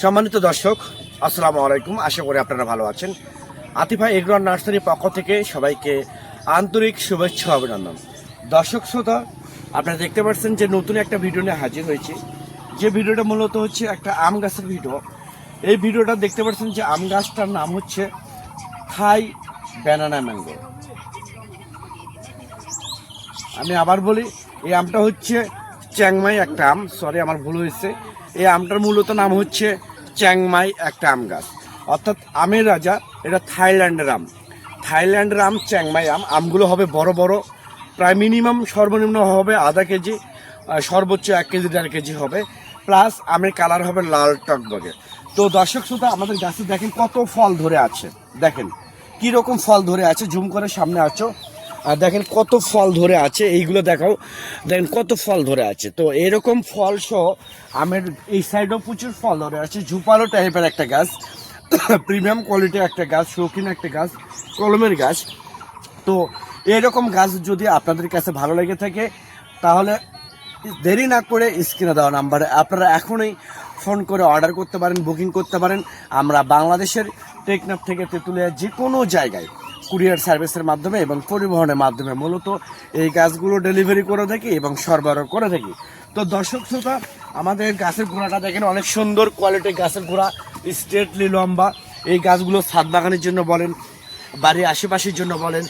সম্মানিত দর্শক, আসসালামু আলাইকুম। আশা করি আপনারা ভালো আছেন। আতিফা এগ্রো নার্সারির পক্ষ থেকে সবাইকে আন্তরিক শুভেচ্ছা অভিনন্দন। দর্শক শ্রোতা, আপনারা দেখতে পাচ্ছেন যে নতুন একটা ভিডিও নিয়ে হাজির হয়েছি। যে ভিডিওটা মূলত হচ্ছে একটা আম গাছের ভিডিও। এই ভিডিওটা দেখতে পাচ্ছেন যে আম গাছটার নাম হচ্ছে থাই ব্যানানা ম্যাঙ্গো। আমি আবার বলি, এই আমটা হচ্ছে চ্যাংমাই একটা আম, সরি আমার ভুল হয়েছে। এই আমটার মূলত নাম হচ্ছে চ্যাংমাই একটা আম গাছ, অর্থাৎ আমের রাজা। এটা থাইল্যান্ডের আম, থাইল্যান্ডের আম চ্যাংমাই আম। আমগুলো হবে বড় বড়, প্রায় মিনিমাম সর্বনিম্ন হবে আধা কেজি, সর্বোচ্চ 1 কেজি 1.5 কেজি হবে। প্লাস আমের কালার হবে লাল টকবগে। তো দর্শক শ্রোতা, আমাদের গাছে দেখেন কত ফল ধরে আছে, দেখেন কীরকম ফল ধরে আছে। জুম করে সামনে আছো, দেখেন কত ফল ধরে আছে, এইগুলো দেখাও, দেখেন কত ফল ধরে আছে। তো এরকম ফল সহ আমের এই সাইডেও প্রচুর ফল ধরে আছে। ঝুপালো টাইপের একটা গাছ, প্রিমিয়াম কোয়ালিটির একটা গাছ, শৌখিন একটা গাছ, কলমের গাছ। তো এরকম গাছ যদি আপনাদের কাছে ভালো লেগে থাকে, তাহলে দেরি না করে স্ক্রিনে দেওয়া নাম্বারে আপনারা এখনই ফোন করে অর্ডার করতে পারেন, বুকিং করতে পারেন। আমরা বাংলাদেশের টেকনাফ থেকে তেঁতুলিয়া যে কোনো জায়গায় কুরিয়ার সার্ভিসের মাধ্যমে এবং পরিবহনের মাধ্যমে মূলত এই গাছগুলো ডেলিভারি করে থাকি এবং সরবরাহ করে থাকি। তো দর্শক শ্রোতা, আমাদের গাছের গোড়াটা দেখেন, অনেক সুন্দর কোয়ালিটির গাছের গোড়া, স্ট্রেটলি লম্বা। এই গাছগুলো ছাদ বাগানের জন্য বলেন, বাড়ির আশেপাশের জন্য বলেন,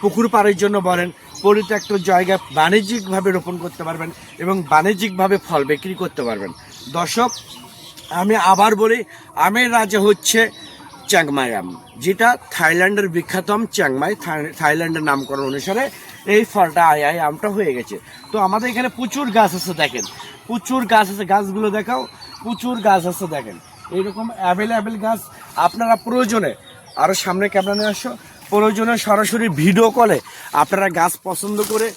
পুকুর পাড়ের জন্য বলেন, পরিত্যক্ত জায়গায় বাণিজ্যিকভাবে রোপণ করতে পারবেন এবং বাণিজ্যিকভাবে ফল বিক্রি করতে পারবেন। দর্শক, আমি আবার বলি, আমের রাজা হচ্ছে চ্যাংমাই আম, যেটা থাইল্যান্ডের বিখ্যাত আম চ্যাংমাই। থাইল্যান্ডের নামকরণ অনুসারে এই ফলটা আই আমটা হয়ে গেছে। তো আমাদের এখানে প্রচুর গাছ আছে, দেখেন প্রচুর গাছ আছে। গাছগুলো দেখাও, প্রচুর গাছ আছে দেখেন, এইরকম অ্যাভেলেবেল গাছ। আপনারা প্রয়োজনে আরও সামনে ক্যামেরা নিয়ে আসো, প্রয়োজনে সরাসরি ভিডিও কলে আপনারা গাছ পছন্দ করে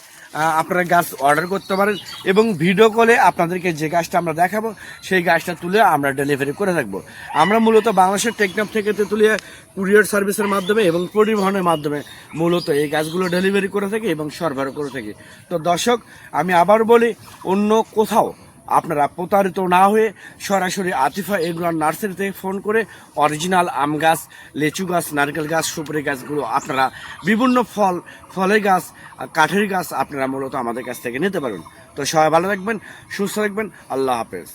আপনারা গাছ অর্ডার করতে পারেন এবং ভিডিও কলে আপনাদেরকে যে গাছটা আমরা দেখাবো সেই গাছটা তুলে আমরা ডেলিভারি করে থাকবো। আমরা মূলত বাংলাদেশের টেকনাফ থেকে তেঁতুলিয়া কুরিয়ার সার্ভিসের মাধ্যমে এবং পরিবহনের মাধ্যমে মূলত এই গাছগুলো ডেলিভারি করে থাকি এবং সরবরাহ করে থাকি। তো দর্শক, আমি আবার বলি, অন্য কোথাও আপনারা প্রতারিত না হয়ে সরাসরি আতিফা এগ্রো নার্সারি থেকে ফোন করে অরিজিনাল আম গাছ, লেচু গাছ, নারকেল গাছ, সুপারি গাছগুলো আপনারা বিভিন্ন ফলের গাছ, কাঠের গাছ আপনারা মূলত আমাদের কাছ থেকে নিতে পারবেন। তো সবাই ভালো থাকবেন, সুস্থ থাকবেন। আল্লাহ হাফেজ।